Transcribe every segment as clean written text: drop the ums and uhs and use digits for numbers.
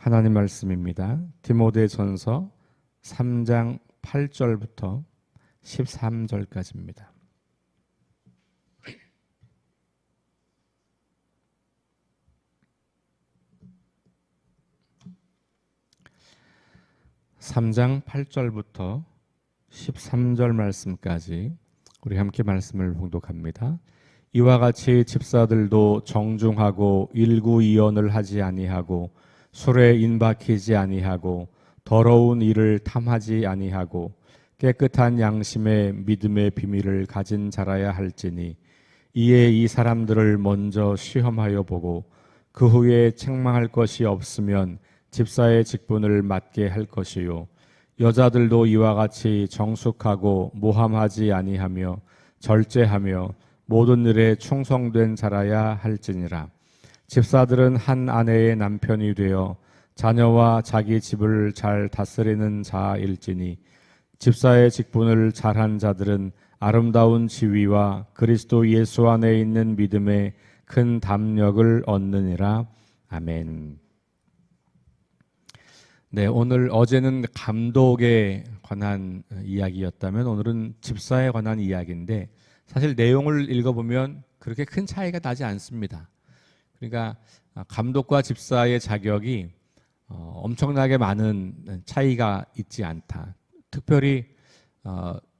하나님 말씀입니다. 디모데전서 3장 8절부터 13절까지입니다. (3장 8절부터 13절) 말씀까지 우리 함께 말씀을 봉독합니다. 이와 같이 집사들도 정중하고 일구이언을 하지 아니하고 술에 인박히지 아니하고 더러운 일을 탐하지 아니하고 깨끗한 양심의 믿음의 비밀을 가진 자라야 할지니, 이에 이 사람들을 먼저 시험하여 보고 그 후에 책망할 것이 없으면 집사의 직분을 맡게 할 것이요, 여자들도 이와 같이 정숙하고 모함하지 아니하며 절제하며 모든 일에 충성된 자라야 할지니라. 집사들은 한 아내의 남편이 되어 자녀와 자기 집을 잘 다스리는 자일지니, 집사의 직분을 잘한 자들은 아름다운 지위와 그리스도 예수 안에 있는 믿음에 큰 담력을 얻느니라. 아멘. 네, 어제는 감독에 관한 이야기였다면 오늘은 집사에 관한 이야기인데, 사실 내용을 읽어보면 그렇게 큰 차이가 나지 않습니다. 그러니까 감독과 집사의 자격이 엄청나게 많은 차이가 있지 않다. 특별히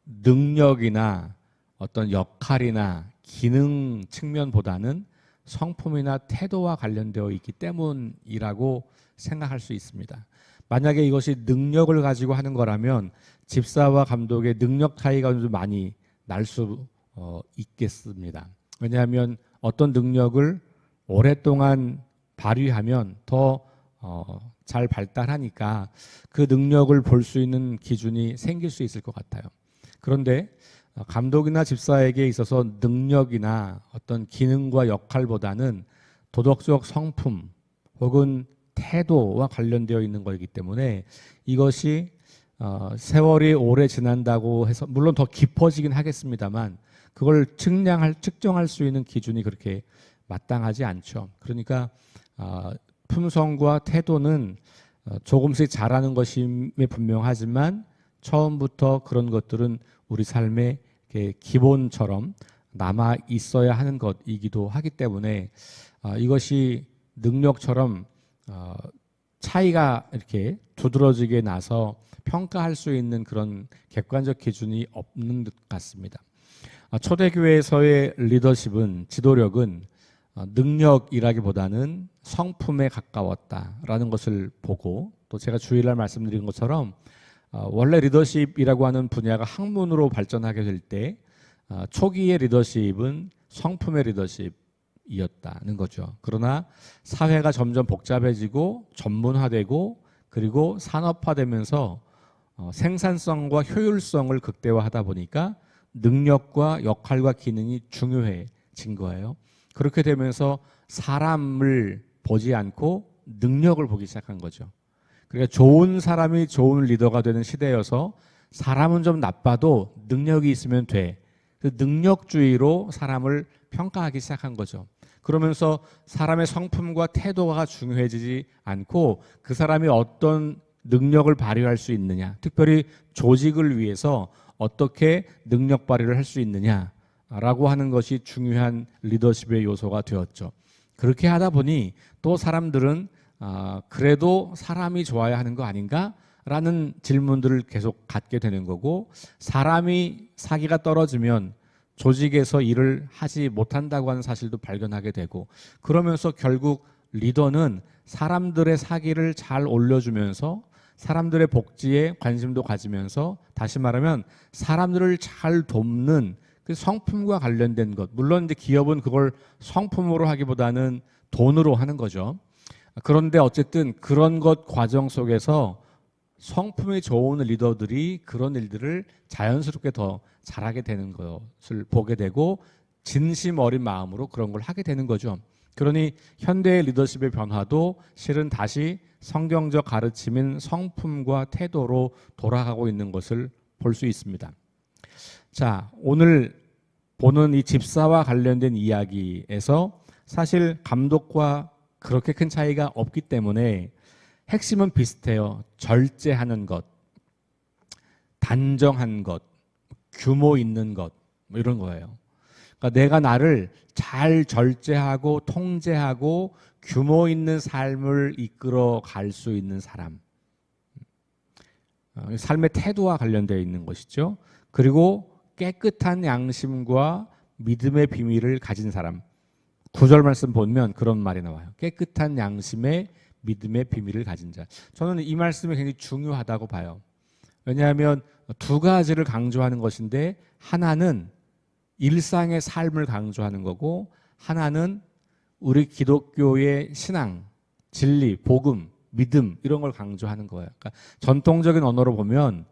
능력이나 어떤 역할이나 기능 측면보다는 성품이나 태도와 관련되어 있기 때문이라고 생각할 수 있습니다. 만약에 이것이 능력을 가지고 하는 거라면 집사와 감독의 능력 차이가 좀 많이 날 수 있겠습니다. 왜냐하면 어떤 능력을 오랫동안 발휘하면 더 잘 발달하니까 그 능력을 볼 수 있는 기준이 생길 수 있을 것 같아요. 그런데 감독이나 집사에게 있어서 능력이나 어떤 기능과 역할보다는 도덕적 성품 혹은 태도와 관련되어 있는 것이기 때문에 이것이 세월이 오래 지난다고 해서 물론 더 깊어지긴 하겠습니다만 그걸 측정할 수 있는 기준이 그렇게 마땅하지 않죠. 그러니까 품성과 태도는 조금씩 자라는 것임에 분명하지만 처음부터 그런 것들은 우리 삶의 기본처럼 남아 있어야 하는 것이기도 하기 때문에 이것이 능력처럼 차이가 이렇게 두드러지게 나서 평가할 수 있는 그런 객관적 기준이 없는 것 같습니다. 초대교회에서의 리더십은, 지도력은 능력이라기보다는 성품에 가까웠다라는 것을 보고, 또 제가 주일날 말씀드린 것처럼 원래 리더십이라고 하는 분야가 학문으로 발전하게 될 때 초기의 리더십은 성품의 리더십이었다는 거죠. 그러나 사회가 점점 복잡해지고 전문화되고 그리고 산업화되면서 생산성과 효율성을 극대화하다 보니까 능력과 역할과 기능이 중요해진 거예요. 그렇게 되면서 사람을 보지 않고 능력을 보기 시작한 거죠. 그러니까 좋은 사람이 좋은 리더가 되는 시대여서 사람은 좀 나빠도 능력이 있으면 돼. 그 능력주의로 사람을 평가하기 시작한 거죠. 그러면서 사람의 성품과 태도가 중요해지지 않고 그 사람이 어떤 능력을 발휘할 수 있느냐, 특별히 조직을 위해서 어떻게 능력 발휘를 할 수 있느냐라고 하는 것이 중요한 리더십의 요소가 되었죠. 그렇게 하다 보니 또 사람들은 그래도 사람이 좋아야 하는 거 아닌가라는 질문들을 계속 갖게 되는 거고, 사람이 사기가 떨어지면 조직에서 일을 하지 못한다고 하는 사실도 발견하게 되고, 그러면서 결국 리더는 사람들의 사기를 잘 올려주면서 사람들의 복지에 관심도 가지면서, 다시 말하면 사람들을 잘 돕는 그 성품과 관련된 것, 물론 이제 기업은 그걸 성품으로 하기보다는 돈으로 하는 거죠. 그런데 어쨌든 그런 것 과정 속에서 성품이 좋은 리더들이 그런 일들을 자연스럽게 더 잘하게 되는 것을 보게 되고 진심 어린 마음으로 그런 걸 하게 되는 거죠. 그러니 현대의 리더십의 변화도 실은 다시 성경적 가르침인 성품과 태도로 돌아가고 있는 것을 볼 수 있습니다. 자, 오늘 보는 이 집사와 관련된 이야기에서 사실 감독과 그렇게 큰 차이가 없기 때문에 핵심은 비슷해요. 절제하는 것, 단정한 것, 규모 있는 것, 뭐 이런 거예요. 그러니까 내가 나를 잘 절제하고 통제하고 규모 있는 삶을 이끌어 갈 수 있는 사람. 삶의 태도와 관련되어 있는 것이죠. 그리고 깨끗한 양심과 믿음의 비밀을 가진 사람. 9절 말씀 보면 그런 말이 나와요. 깨끗한 양심의 믿음의 비밀을 가진 자. 저는 이 말씀이 굉장히 중요하다고 봐요. 왜냐하면 두 가지를 강조하는 것인데 하나는 일상의 삶을 강조하는 거고 하나는 우리 기독교의 신앙, 진리, 복음, 믿음 이런 걸 강조하는 거예요. 그러니까 전통적인 언어로 보면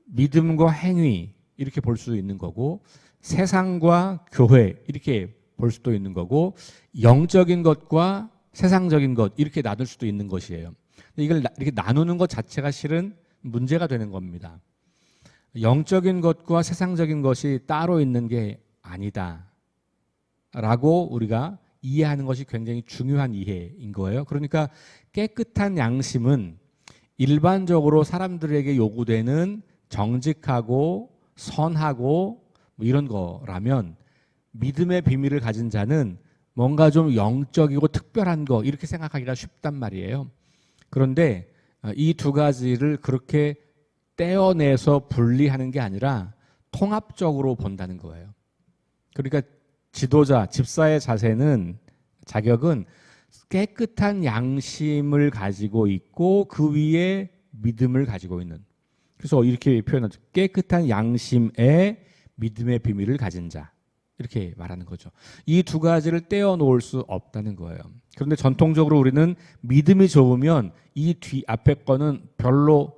믿음과 행위 이렇게 볼 수 있는 거고 세상과 교회 이렇게 볼 수도 있는 거고 영적인 것과 세상적인 것 이렇게 나눌 수도 있는 것이에요. 이걸 이렇게 나누는 것 자체가 실은 문제가 되는 겁니다. 영적인 것과 세상적인 것이 따로 있는 게 아니다 라고 우리가 이해하는 것이 굉장히 중요한 이해인 거예요. 그러니까 깨끗한 양심은 일반적으로 사람들에게 요구되는 정직하고 선하고 뭐 이런 거라면 믿음의 비밀을 가진 자는 뭔가 좀 영적이고 특별한 거 이렇게 생각하기가 쉽단 말이에요. 그런데 이 두 가지를 그렇게 떼어내서 분리하는 게 아니라 통합적으로 본다는 거예요. 그러니까 지도자, 집사의 자격은 깨끗한 양심을 가지고 있고 그 위에 믿음을 가지고 있는. 그래서 이렇게 표현하죠. 깨끗한 양심에 믿음의 비밀을 가진 자. 이렇게 말하는 거죠. 이 두 가지를 떼어놓을 수 없다는 거예요. 그런데 전통적으로 우리는 믿음이 좋으면 이 뒤 앞에 거는 별로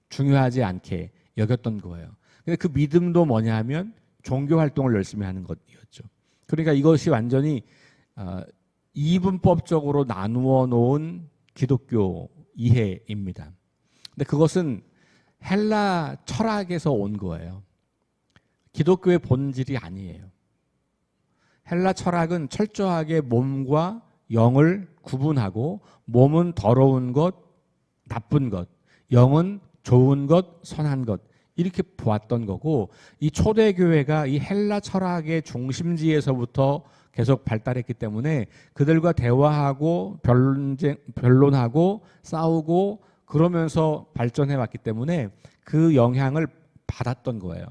중요하지 않게 여겼던 거예요. 근데 그 믿음도 뭐냐 하면 종교 활동을 열심히 하는 것이었죠. 그러니까 이것이 완전히 이분법적으로 나누어 놓은 기독교 이해입니다. 근데 그것은 헬라 철학에서 온 거예요. 기독교의 본질이 아니에요. 헬라 철학은 철저하게 몸과 영을 구분하고 몸은 더러운 것, 나쁜 것, 영은 좋은 것, 선한 것 이렇게 보았던 거고 이 초대교회가 이 헬라 철학의 중심지에서부터 계속 발달했기 때문에 그들과 대화하고 변론하고 싸우고 그러면서 발전해 왔기 때문에 그 영향을 받았던 거예요.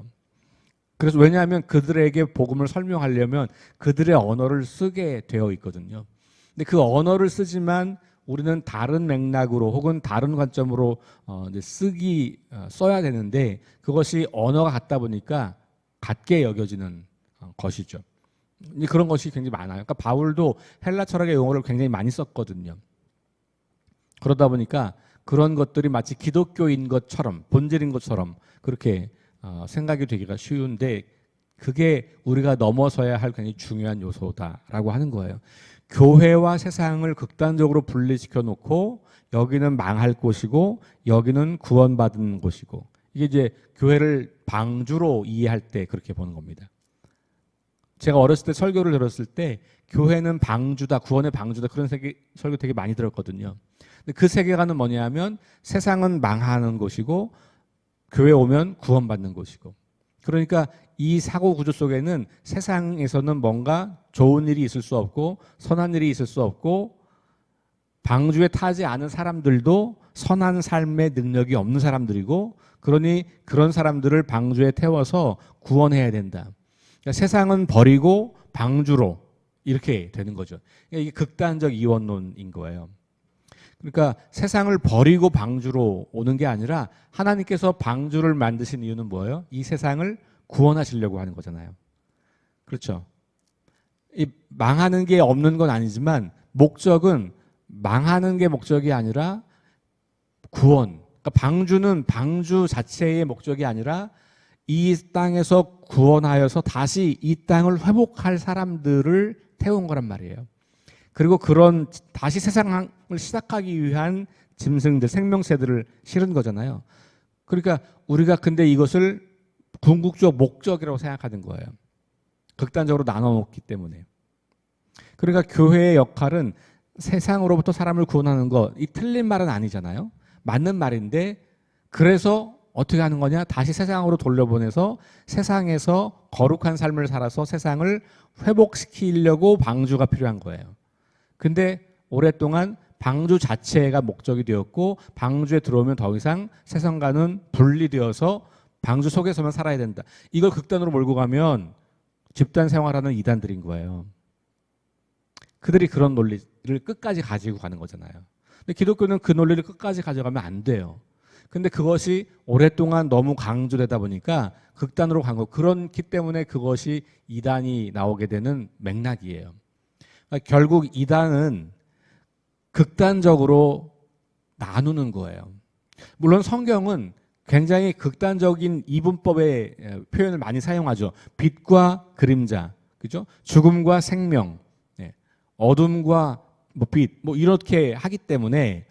그래서 왜냐하면 그들에게 복음을 설명하려면 그들의 언어를 쓰게 되어 있거든요. 근데 그 언어를 쓰지만 우리는 다른 맥락으로 혹은 다른 관점으로 써야 되는데 그것이 언어가 같다 보니까 같게 여겨지는 것이죠. 그런 것이 굉장히 많아요. 그러니까 바울도 헬라 철학의 용어를 굉장히 많이 썼거든요. 그러다 보니까 그런 것들이 마치 기독교인 것처럼 본질인 것처럼 그렇게 생각이 되기가 쉬운데 그게 우리가 넘어서야 할 굉장히 중요한 요소다라고 하는 거예요. 교회와 세상을 극단적으로 분리시켜 놓고 여기는 망할 곳이고 여기는 구원받은 곳이고 이게 이제 교회를 방주로 이해할 때 그렇게 보는 겁니다. 제가 어렸을 때 설교를 들었을 때 교회는 방주다, 구원의 방주다 그런 설교 되게 많이 들었거든요. 근데 그 세계관은 뭐냐면 세상은 망하는 곳이고 교회 오면 구원받는 곳이고 그러니까 이 사고 구조 속에는 세상에서는 뭔가 좋은 일이 있을 수 없고 선한 일이 있을 수 없고 방주에 타지 않은 사람들도 선한 삶의 능력이 없는 사람들이고 그러니 그런 사람들을 방주에 태워서 구원해야 된다. 그러니까 세상은 버리고 방주로 이렇게 되는 거죠. 그러니까 이게 극단적 이원론인 거예요. 그러니까 세상을 버리고 방주로 오는 게 아니라 하나님께서 방주를 만드신 이유는 뭐예요? 이 세상을 구원하시려고 하는 거잖아요. 그렇죠? 이 망하는 게 없는 건 아니지만 목적은 망하는 게 목적이 아니라 구원. 그러니까 방주는 방주 자체의 목적이 아니라 이 땅에서 구원하여서 다시 이 땅을 회복할 사람들을 태운 거란 말이에요. 그리고 그런 다시 세상을 시작하기 위한 짐승들, 생명새들을 실은 거잖아요. 그러니까 우리가 근데 이것을 궁극적 목적이라고 생각하는 거예요. 극단적으로 나눠 놓기 때문에. 그러니까 교회의 역할은 세상으로부터 사람을 구원하는 것, 이 틀린 말은 아니잖아요. 맞는 말인데 그래서 어떻게 하는 거냐? 다시 세상으로 돌려보내서 세상에서 거룩한 삶을 살아서 세상을 회복시키려고 방주가 필요한 거예요. 근데 오랫동안 방주 자체가 목적이 되었고 방주에 들어오면 더 이상 세상과는 분리되어서 방주 속에서만 살아야 된다. 이걸 극단으로 몰고 가면 집단 생활하는 이단들인 거예요. 그들이 그런 논리를 끝까지 가지고 가는 거잖아요. 근데 기독교는 그 논리를 끝까지 가져가면 안 돼요. 근데 그것이 오랫동안 너무 강조되다 보니까 극단으로 간 거. 그렇기 때문에 그것이 이단이 나오게 되는 맥락이에요. 그러니까 결국 이단은 극단적으로 나누는 거예요. 물론 성경은 굉장히 극단적인 이분법의 표현을 많이 사용하죠. 빛과 그림자, 그죠? 죽음과 생명, 어둠과 빛, 이렇게 하기 때문에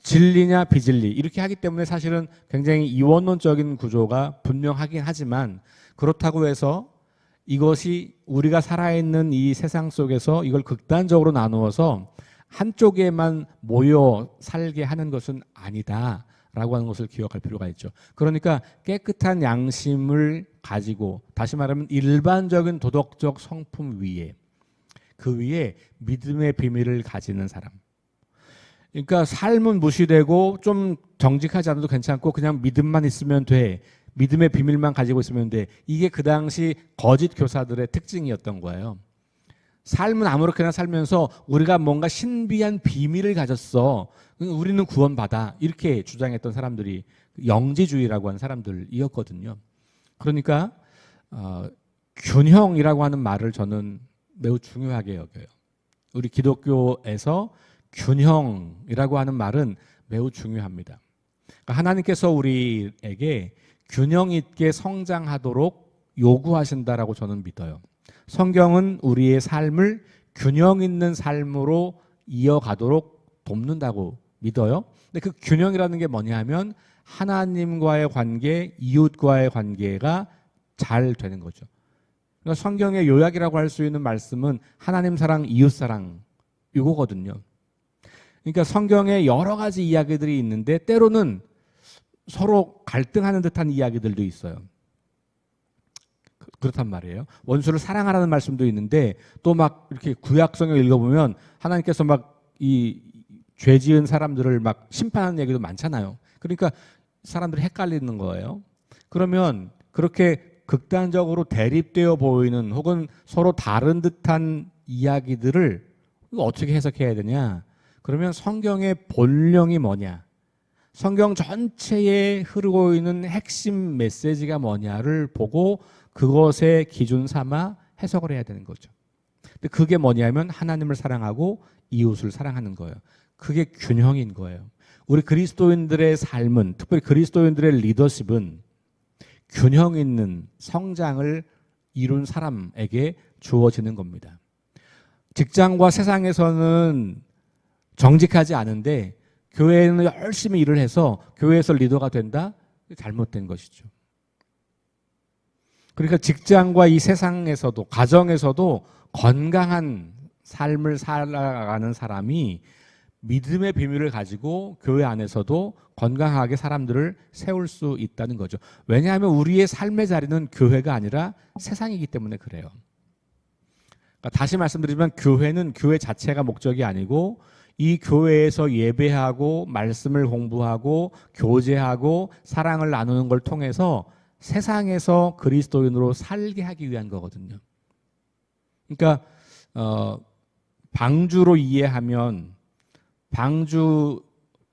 진리냐 비진리 이렇게 하기 때문에 사실은 굉장히 이원론적인 구조가 분명하긴 하지만 그렇다고 해서 이것이 우리가 살아있는 이 세상 속에서 이걸 극단적으로 나누어서 한쪽에만 모여 살게 하는 것은 아니다라고 하는 것을 기억할 필요가 있죠. 그러니까 깨끗한 양심을 가지고 다시 말하면 일반적인 도덕적 성품 위에 그 위에 믿음의 비밀을 가지는 사람. 그러니까 삶은 무시되고 좀 정직하지 않아도 괜찮고 그냥 믿음만 있으면 돼. 믿음의 비밀만 가지고 있으면 돼. 이게 그 당시 거짓 교사들의 특징이었던 거예요. 삶은 아무렇게나 살면서 우리가 뭔가 신비한 비밀을 가졌어. 우리는 구원받아. 이렇게 주장했던 사람들이 영지주의라고 하는 사람들이었거든요. 그러니까 균형이라고 하는 말을 저는 매우 중요하게 여겨요. 우리 기독교에서 균형이라고 하는 말은 매우 중요합니다. 그러니까 하나님께서 우리에게 균형 있게 성장하도록 요구하신다라고 저는 믿어요. 성경은 우리의 삶을 균형 있는 삶으로 이어가도록 돕는다고 믿어요. 근데 그 균형이라는 게 뭐냐 하면 하나님과의 관계, 이웃과의 관계가 잘 되는 거죠. 그러니까 성경의 요약이라고 할 수 있는 말씀은 하나님 사랑, 이웃 사랑 이거거든요. 그러니까 성경에 여러 가지 이야기들이 있는데 때로는 서로 갈등하는 듯한 이야기들도 있어요. 그렇단 말이에요. 원수를 사랑하라는 말씀도 있는데 또 막 이렇게 구약성을 읽어보면 하나님께서 막 이 죄 지은 사람들을 막 심판하는 얘기도 많잖아요. 그러니까 사람들이 헷갈리는 거예요. 그러면 그렇게 극단적으로 대립되어 보이는 혹은 서로 다른 듯한 이야기들을 어떻게 해석해야 되냐? 그러면 성경의 본령이 뭐냐? 성경 전체에 흐르고 있는 핵심 메시지가 뭐냐를 보고 그것의 기준 삼아 해석을 해야 되는 거죠. 근데 그게 뭐냐면 하나님을 사랑하고 이웃을 사랑하는 거예요. 그게 균형인 거예요. 우리 그리스도인들의 삶은, 특별히 그리스도인들의 리더십은 균형 있는 성장을 이룬 사람에게 주어지는 겁니다. 직장과 세상에서는 정직하지 않은데 교회는 열심히 일을 해서 교회에서 리더가 된다? 잘못된 것이죠. 그러니까 직장과 이 세상에서도 가정에서도 건강한 삶을 살아가는 사람이 믿음의 비밀을 가지고 교회 안에서도 건강하게 사람들을 세울 수 있다는 거죠. 왜냐하면 우리의 삶의 자리는 교회가 아니라 세상이기 때문에 그래요. 그러니까 다시 말씀드리지만 교회는 교회 자체가 목적이 아니고 이 교회에서 예배하고 말씀을 공부하고 교제하고 사랑을 나누는 걸 통해서 세상에서 그리스도인으로 살게 하기 위한 거거든요. 그러니까 방주로 이해하면 방주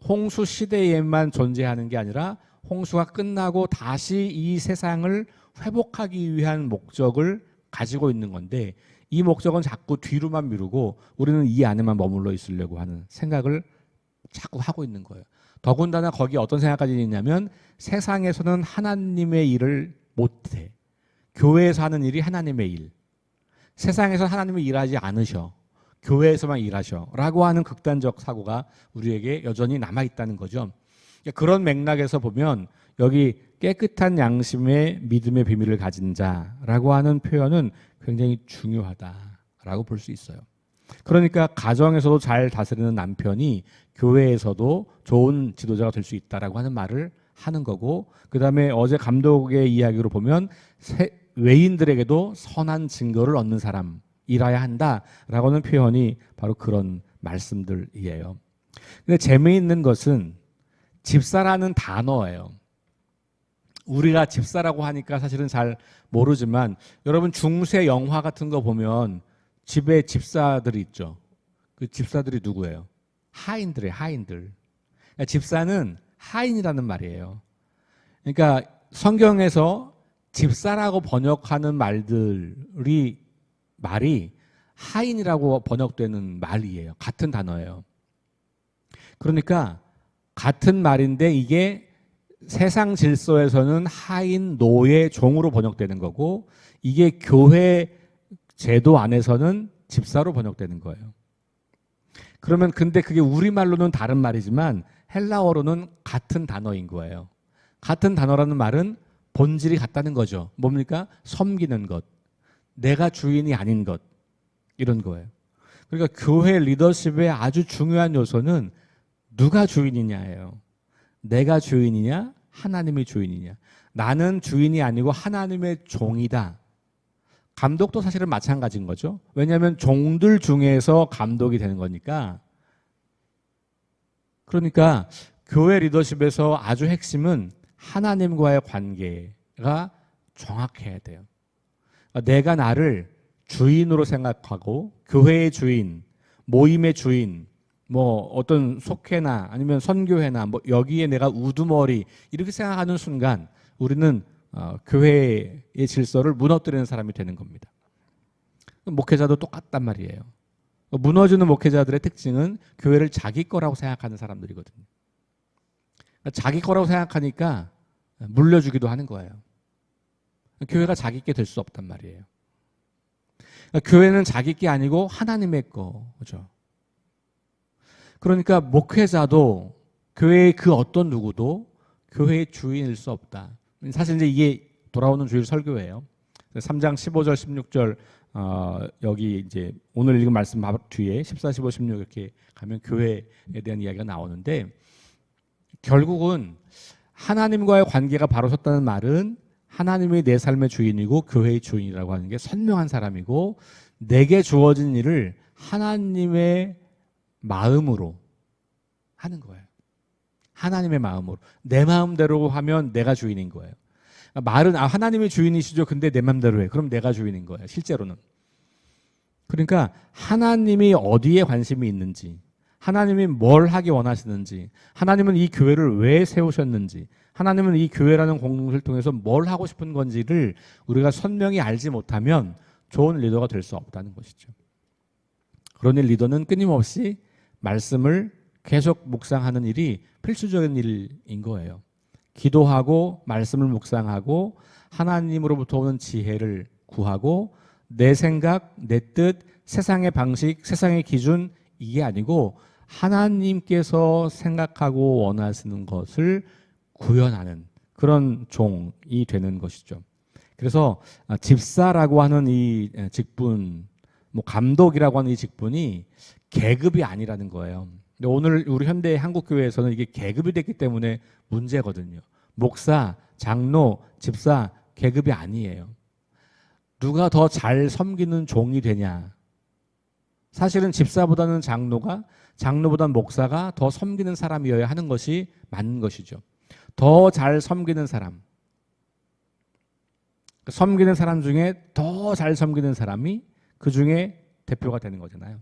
홍수 시대에만 존재하는 게 아니라 홍수가 끝나고 다시 이 세상을 회복하기 위한 목적을 가지고 있는 건데 이 목적은 자꾸 뒤로만 미루고 우리는 이 안에만 머물러 있으려고 하는 생각을 자꾸 하고 있는 거예요. 더군다나 거기에 어떤 생각까지 있냐면 세상에서는 하나님의 일을 못해. 교회에서 하는 일이 하나님의 일. 세상에서 하나님이 일하지 않으셔. 교회에서만 일하셔. 라고 하는 극단적 사고가 우리에게 여전히 남아있다는 거죠. 그런 맥락에서 보면 여기 깨끗한 양심의 믿음의 비밀을 가진 자라고 하는 표현은 굉장히 중요하다라고 볼 수 있어요. 그러니까 가정에서도 잘 다스리는 남편이 교회에서도 좋은 지도자가 될 수 있다라고 하는 말을 하는 거고, 그 다음에 어제 감독의 이야기로 보면 외인들에게도 선한 증거를 얻는 사람이라야 한다라고 하는 표현이 바로 그런 말씀들이에요. 근데 재미있는 것은 집사라는 단어예요. 우리가 집사라고 하니까 사실은 잘 모르지만 여러분 중세 영화 같은 거 보면 집에 집사들이 있죠. 그 집사들이 누구예요? 하인들이에요. 하인들. 그러니까 집사는 하인이라는 말이에요. 그러니까 성경에서 집사라고 번역하는 말이 하인이라고 번역되는 말이에요. 같은 단어예요. 그러니까 같은 말인데 이게 세상 질서에서는 하인, 노예, 종으로 번역되는 거고, 이게 교회 제도 안에서는 집사로 번역되는 거예요. 그러면 근데 그게 우리말로는 다른 말이지만 헬라어로는 같은 단어인 거예요. 같은 단어라는 말은 본질이 같다는 거죠. 뭡니까? 섬기는 것, 내가 주인이 아닌 것, 이런 거예요. 그러니까 교회 리더십의 아주 중요한 요소는 누가 주인이냐예요. 내가 주인이냐, 하나님이 주인이냐. 나는 주인이 아니고 하나님의 종이다. 감독도 사실은 마찬가지인 거죠. 왜냐하면 종들 중에서 감독이 되는 거니까. 그러니까 교회 리더십에서 아주 핵심은 하나님과의 관계가 정확해야 돼요. 내가 나를 주인으로 생각하고 교회의 주인, 모임의 주인, 뭐 어떤 속회나 아니면 선교회나 뭐 여기에 내가 우두머리 이렇게 생각하는 순간 우리는 교회의 질서를 무너뜨리는 사람이 되는 겁니다. 목회자도 똑같단 말이에요. 무너지는 목회자들의 특징은 교회를 자기 거라고 생각하는 사람들이거든요. 자기 거라고 생각하니까 물려주기도 하는 거예요. 교회가 자기 게 될 수 없단 말이에요. 교회는 자기 게 아니고 하나님의 거죠. 그러니까 목회자도 교회의 그 어떤 누구도 교회의 주인일 수 없다. 사실 이제 이게 돌아오는 주일 설교예요. 3장 15절 16절 여기 이제 오늘 읽은 말씀 뒤에 14, 15, 16 이렇게 가면 교회에 대한 이야기가 나오는데, 결국은 하나님과의 관계가 바로 섰다는 말은 하나님이 내 삶의 주인이고 교회의 주인이라고 하는 게 선명한 사람이고, 내게 주어진 일을 하나님의 마음으로 하는 거예요. 하나님의 마음으로. 내 마음대로 하면 내가 주인인 거예요. 말은 하나님이 주인이시죠. 근데 내 마음대로 해. 그럼 내가 주인인 거예요. 실제로는. 그러니까 하나님이 어디에 관심이 있는지, 하나님이 뭘 하기 원하시는지, 하나님은 이 교회를 왜 세우셨는지, 하나님은 이 교회라는 공동체를 통해서 뭘 하고 싶은 건지를 우리가 선명히 알지 못하면 좋은 리더가 될 수 없다는 것이죠. 그러니 리더는 끊임없이 말씀을 계속 묵상하는 일이 필수적인 일인 거예요. 기도하고 말씀을 묵상하고 하나님으로부터 오는 지혜를 구하고, 내 생각, 내 뜻, 세상의 방식, 세상의 기준, 이게 아니고 하나님께서 생각하고 원하시는 것을 구현하는 그런 종이 되는 것이죠. 그래서 집사라고 하는 이 직분, 뭐 감독이라고 하는 이 직분이 계급이 아니라는 거예요. 근데 오늘 우리 현대 한국교회에서는 이게 계급이 됐기 때문에 문제거든요. 목사, 장로, 집사 계급이 아니에요. 누가 더 잘 섬기는 종이 되냐. 사실은 집사보다는 장로보다는 목사가 더 섬기는 사람이어야 하는 것이 맞는 것이죠. 더 잘 섬기는 사람. 섬기는 사람 중에 더 잘 섬기는 사람이 그 중에 대표가 되는 거잖아요.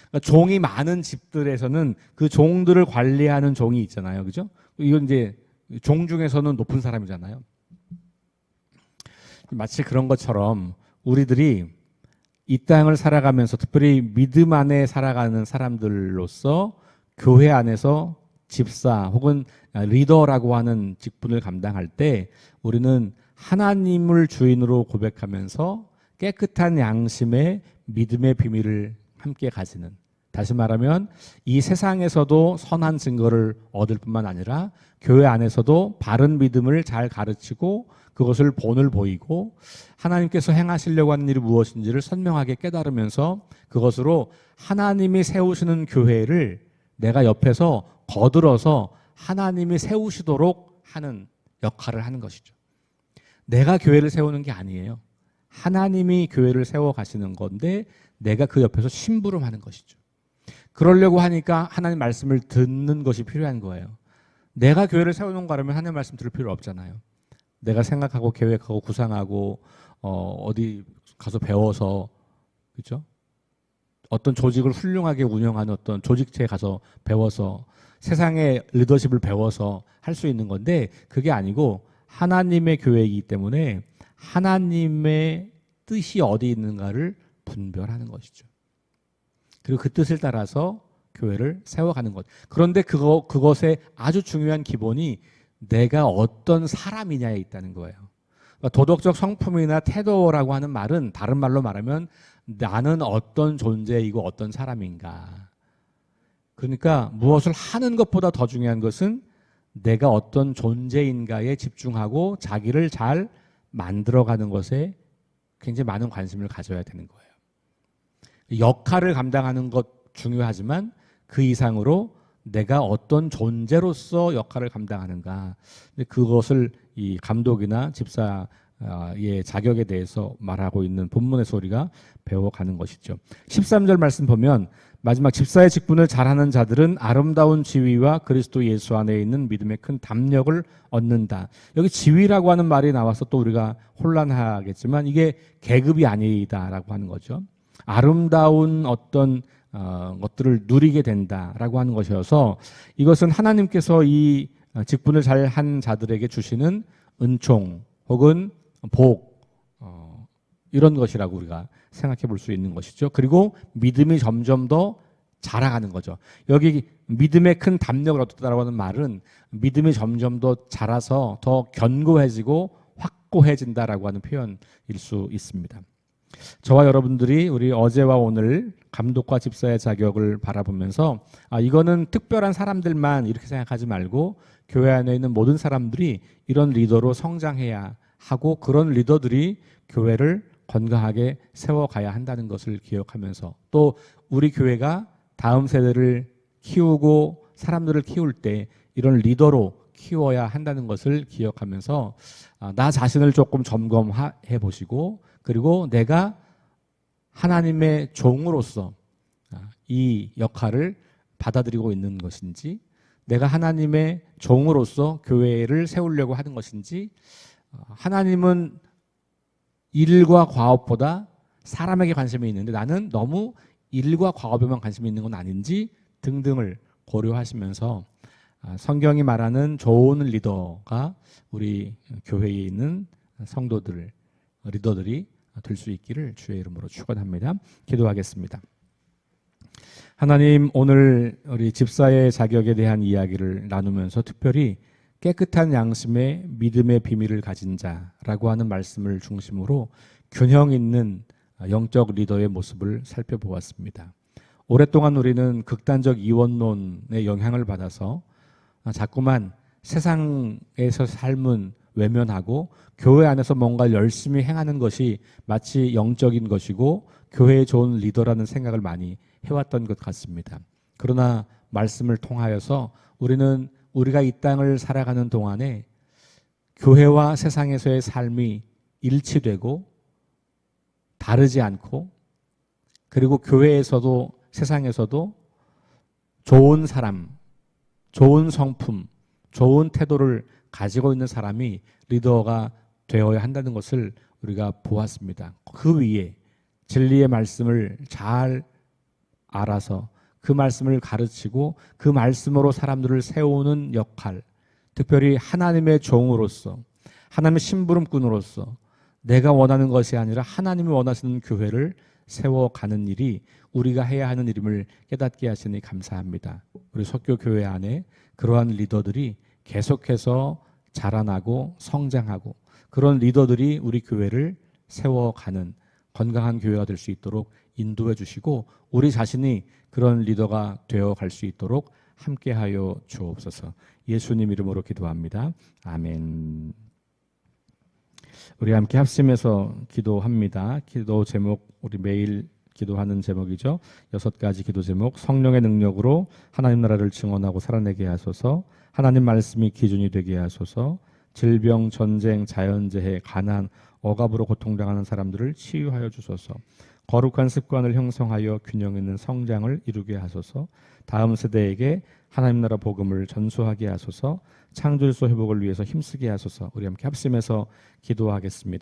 그러니까 종이 많은 집들에서는 그 종들을 관리하는 종이 있잖아요. 그죠? 이건 이제 종 중에서는 높은 사람이잖아요. 마치 그런 것처럼 우리들이 이 땅을 살아가면서 특별히 믿음 안에 살아가는 사람들로서 교회 안에서 집사 혹은 리더라고 하는 직분을 감당할 때 우리는 하나님을 주인으로 고백하면서 깨끗한 양심의 믿음의 비밀을 함께 가지는 다시 말하면 이 세상에서도 선한 증거를 얻을 뿐만 아니라 교회 안에서도 바른 믿음을 잘 가르치고 그것을 본을 보이고 하나님께서 행하시려고 하는 일이 무엇인지를 선명하게 깨달으면서 그것으로 하나님이 세우시는 교회를 내가 옆에서 거들어서 하나님이 세우시도록 하는 역할을 하는 것이죠. 내가 교회를 세우는 게 아니에요. 하나님이 교회를 세워 가시는 건데 내가 그 옆에서 심부름하는 것이죠. 그러려고 하니까 하나님 말씀을 듣는 것이 필요한 거예요. 내가 교회를 세우는 거라면 하나님 말씀 들을 필요 없잖아요. 내가 생각하고 계획하고 구상하고 어디 가서 배워서 그렇죠? 어떤 조직을 훌륭하게 운영하는 어떤 조직체에 가서 배워서 세상의 리더십을 배워서 할 수 있는 건데 그게 아니고 하나님의 교회이기 때문에 하나님의 뜻이 어디 있는가를 분별하는 것이죠. 그리고 그 뜻을 따라서 교회를 세워가는 것. 그런데 그것의 아주 중요한 기본이 내가 어떤 사람이냐에 있다는 거예요. 그러니까 도덕적 성품이나 태도라고 하는 말은 다른 말로 말하면 나는 어떤 존재이고 어떤 사람인가. 그러니까 무엇을 하는 것보다 더 중요한 것은 내가 어떤 존재인가에 집중하고 자기를 잘 만들어가는 것에 굉장히 많은 관심을 가져야 되는 거예요. 역할을 감당하는 것 중요하지만 그 이상으로 내가 어떤 존재로서 역할을 감당하는가. 그것을 이 감독이나 집사의 자격에 대해서 말하고 있는 본문의 소리가 배워가는 것이죠. 13절 말씀 보면 마지막 집사의 직분을 잘하는 자들은 아름다운 지위와 그리스도 예수 안에 있는 믿음의 큰 담력을 얻는다. 여기 지위라고 하는 말이 나와서 또 우리가 혼란하겠지만 이게 계급이 아니다라고 하는 거죠. 아름다운 어떤 것들을 누리게 된다라고 하는 것이어서 이것은 하나님께서 이 직분을 잘한 자들에게 주시는 은총 혹은 복 이런 것이라고 우리가 생각해 볼 수 있는 것이죠. 그리고 믿음이 점점 더 자라가는 거죠. 여기 믿음의 큰 담력을 얻었다라고 하는 말은 믿음이 점점 더 자라서 더 견고해지고 확고해진다라고 하는 표현일 수 있습니다. 저와 여러분들이 우리 어제와 오늘 감독과 집사의 자격을 바라보면서 이거는 특별한 사람들만 이렇게 생각하지 말고 교회 안에 있는 모든 사람들이 이런 리더로 성장해야 하고 그런 리더들이 교회를 건강하게 세워가야 한다는 것을 기억하면서 또 우리 교회가 다음 세대를 키우고 사람들을 키울 때 이런 리더로 키워야 한다는 것을 기억하면서 나 자신을 조금 점검해 보시고 그리고 내가 하나님의 종으로서 이 역할을 받아들이고 있는 것인지 내가 하나님의 종으로서 교회를 세우려고 하는 것인지 하나님은 일과 과업보다 사람에게 관심이 있는데 나는 너무 일과 과업에만 관심이 있는 건 아닌지 등등을 고려하시면서 성경이 말하는 좋은 리더가 우리 교회에 있는 성도들, 리더들이 될 수 있기를 주의 이름으로 축원합니다. 기도하겠습니다. 하나님, 오늘 우리 집사의 자격에 대한 이야기를 나누면서 특별히 깨끗한 양심의 믿음의 비밀을 가진 자라고 하는 말씀을 중심으로 균형 있는 영적 리더의 모습을 살펴보았습니다. 오랫동안 우리는 극단적 이원론의 영향을 받아서 자꾸만 세상에서 삶은 외면하고 교회 안에서 뭔가 열심히 행하는 것이 마치 영적인 것이고 교회에 좋은 리더라는 생각을 많이 해왔던 것 같습니다. 그러나 말씀을 통하여서 우리는 우리가 이 땅을 살아가는 동안에 교회와 세상에서의 삶이 일치되고 다르지 않고 그리고 교회에서도 세상에서도 좋은 사람, 좋은 성품, 좋은 태도를 가지고 있는 사람이 리더가 되어야 한다는 것을 우리가 보았습니다. 그 위에 진리의 말씀을 잘 알아서 그 말씀을 가르치고 그 말씀으로 사람들을 세우는 역할, 특별히 하나님의 종으로서 하나님의 심부름꾼으로서 내가 원하는 것이 아니라 하나님이 원하시는 교회를 세워가는 일이 우리가 해야 하는 일임을 깨닫게 하시니 감사합니다. 우리 석교교회 안에 그러한 리더들이 계속해서 자라나고 성장하고 그런 리더들이 우리 교회를 세워가는 건강한 교회가 될 수 있도록 인도해 주시고 우리 자신이 그런 리더가 되어 갈 수 있도록 함께하여 주옵소서. 예수님 이름으로 기도합니다. 아멘. 우리 함께 합심해서 기도합니다. 기도 제목 우리 매일 기도하는 제목이죠. 6가지 기도 제목. 성령의 능력으로 하나님 나라를 증언하고 살아내게 하소서. 하나님 말씀이 기준이 되게 하소서. 질병, 전쟁, 자연재해, 가난, 억압으로 고통당하는 사람들을 치유하여 주소서. 거룩한 습관을 형성하여 균형 있는 성장을 이루게 하소서. 다음 세대에게 하나님 나라 복음을 전수하게 하소서. 창조주소 회복을 위해서 힘쓰게 하소서. 우리 함께 합심해서 기도하겠습니다.